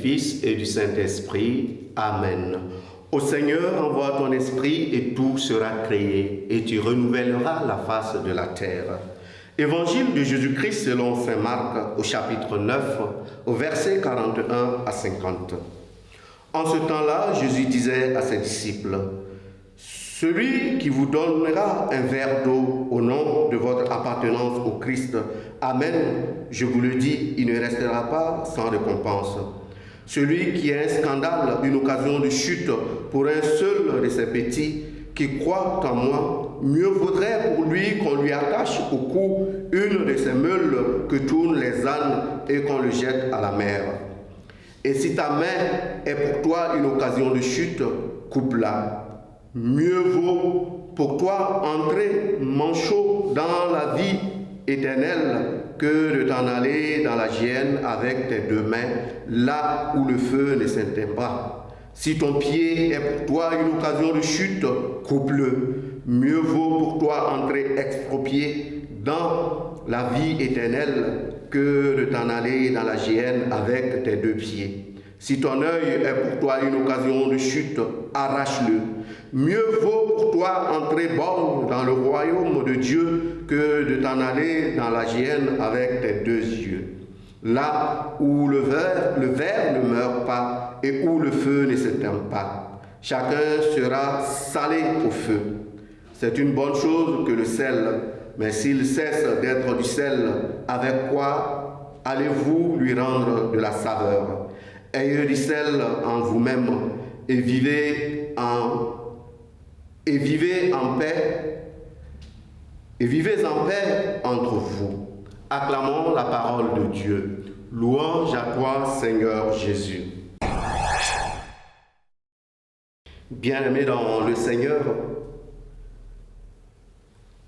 Fils et du Saint-Esprit. Amen. Ô Seigneur, envoie ton esprit et tout sera créé, et tu renouvelleras la face de la terre. Évangile de Jésus-Christ selon saint Marc, au chapitre 9, au verset 41 à 50. En ce temps-là, Jésus disait à ses disciples, « Celui qui vous donnera un verre d'eau au nom de votre appartenance au Christ, Amen, je vous le dis, il ne restera pas sans récompense. Celui qui est un scandale, une occasion de chute pour un seul de ces petits qui croient en moi, mieux vaudrait pour lui qu'on lui attache au cou une de ces meules que tournent les ânes et qu'on le jette à la mer. Et si ta main est pour toi une occasion de chute, coupe-la. Mieux vaut pour toi entrer manchot dans la vie éternelle que de t'en aller dans la géhenne avec tes deux mains, là où le feu ne s'éteint pas. Si ton pied est pour toi une occasion de chute, coupe-le. Mieux vaut pour toi entrer exproprié dans la vie éternelle que de t'en aller dans la géhenne avec tes deux pieds. Si ton œil est pour toi une occasion de chute, arrache-le. Mieux vaut pour toi entrer borgne dans le royaume de Dieu que de t'en aller dans la géhenne avec tes deux yeux. Là où le ver ne meurt pas et où le feu ne s'éteint pas. Chacun sera salé au feu. C'est une bonne chose que le sel, mais s'il cesse d'être du sel, avec quoi allez-vous lui rendre de la saveur? Ayez du sel en vous-même et vivez en paix entre vous. Acclamons la parole de Dieu. Louange à toi, Seigneur Jésus. Bien-aimés dans le Seigneur,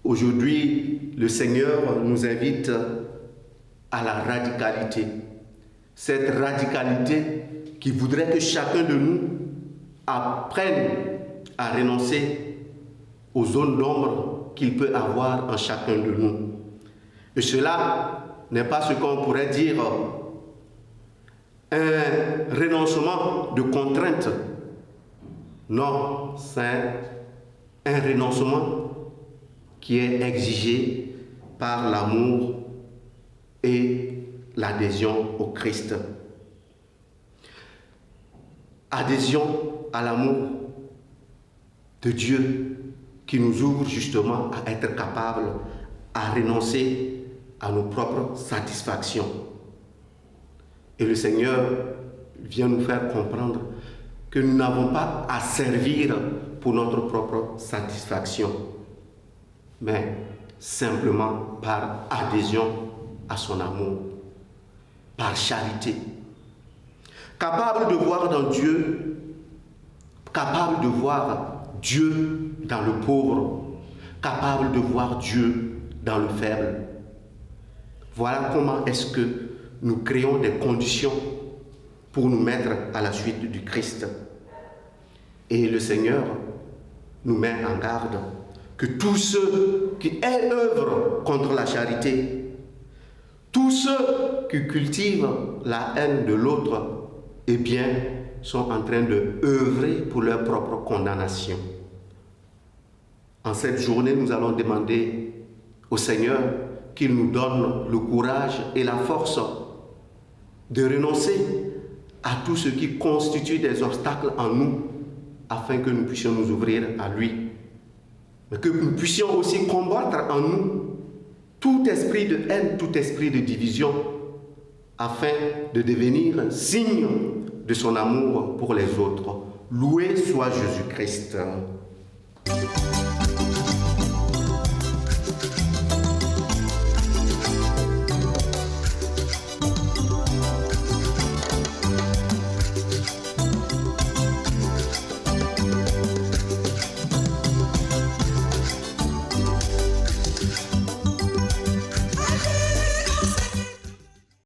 aujourd'hui, le Seigneur nous invite à la radicalité. Cette radicalité qui voudrait que chacun de nous apprenne à renoncer aux zones d'ombre qu'il peut avoir en chacun de nous. Et cela n'est pas ce qu'on pourrait dire un renoncement de contrainte. Non, c'est un renoncement qui est exigé par l'amour et l'adhésion au Christ. Adhésion à l'amour de Dieu qui nous ouvre justement à être capables à renoncer à nos propres satisfactions. Et le Seigneur vient nous faire comprendre que nous n'avons pas à servir pour notre propre satisfaction, mais simplement par adhésion à son amour, par charité. Capable de voir dans Dieu, capable de voir Dieu dans le pauvre, capable de voir Dieu dans le faible. Voilà comment est-ce que nous créons des conditions pour nous mettre à la suite du Christ. Et le Seigneur nous met en garde que tous ceux qui œuvrent contre la charité, tous ceux qui cultivent la haine de l'autre, eh bien, sont en train de œuvrer pour leur propre condamnation. En cette journée, nous allons demander au Seigneur qu'il nous donne le courage et la force de renoncer à tout ce qui constitue des obstacles en nous, afin que nous puissions nous ouvrir à lui. Mais que nous puissions aussi combattre en nous tout esprit de haine, tout esprit de division, afin de devenir un signe de son amour pour les autres. Loué soit Jésus-Christ.